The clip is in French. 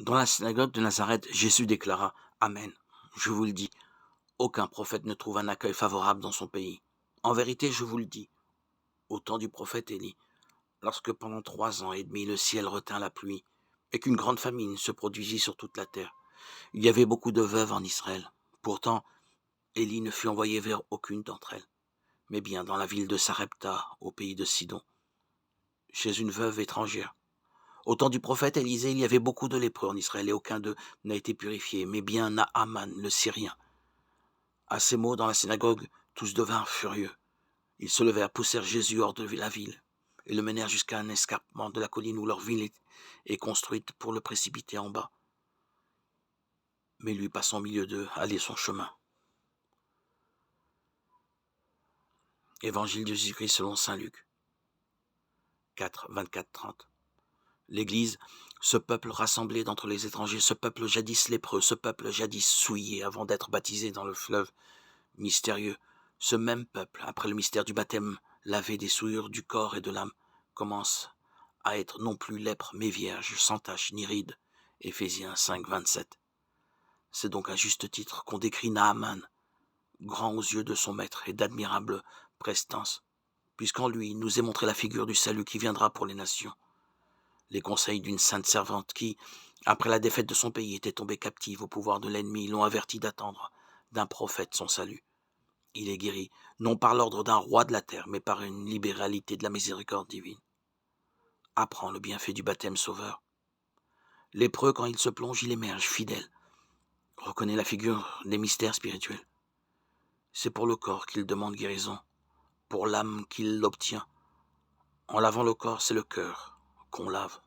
Dans la synagogue de Nazareth, Jésus déclara: Amen, je vous le dis, aucun prophète ne trouve un accueil favorable dans son pays. En vérité, je vous le dis, au temps du prophète Élie, lorsque pendant 3 ans et demi le ciel retint la pluie, et qu'une grande famine se produisit sur toute la terre, il y avait beaucoup de veuves en Israël. Pourtant, Élie ne fut envoyé vers aucune d'entre elles, mais bien dans la ville de Sarepta, au pays de Sidon, chez une veuve étrangère. Au temps du prophète Élisée, il y avait beaucoup de lépreux en Israël, et aucun d'eux n'a été purifié, mais bien Naaman, le Syrien. À ces mots, dans la synagogue, tous devinrent furieux. Ils se levèrent, poussèrent Jésus hors de la ville, et le menèrent jusqu'à un escarpement de la colline où leur ville est construite pour le précipiter en bas. Mais lui, passant au milieu d'eux, allait son chemin. Évangile de Jésus-Christ selon saint Luc 4, 24-30. L'Église, ce peuple rassemblé d'entre les étrangers, ce peuple jadis lépreux, ce peuple jadis souillé avant d'être baptisé dans le fleuve mystérieux, ce même peuple, après le mystère du baptême, lavé des souillures du corps et de l'âme, commence à être non plus lèpre, mais vierge, sans tache ni ride. Éphésiens 5, 27. C'est donc à juste titre qu'on décrit Naaman, grand aux yeux de son maître et d'admirable prestance, puisqu'en lui nous est montrée la figure du salut qui viendra pour les nations. Les conseils d'une sainte servante qui, après la défaite de son pays, était tombée captive au pouvoir de l'ennemi, l'ont averti d'attendre d'un prophète son salut. Il est guéri, non par l'ordre d'un roi de la terre, mais par une libéralité de la miséricorde divine. Apprends le bienfait du baptême sauveur. Lépreux, quand il se plonge, il émerge fidèle. Reconnaît la figure des mystères spirituels. C'est pour le corps qu'il demande guérison, pour l'âme qu'il l'obtient. En lavant le corps, c'est le cœur qu'on lave.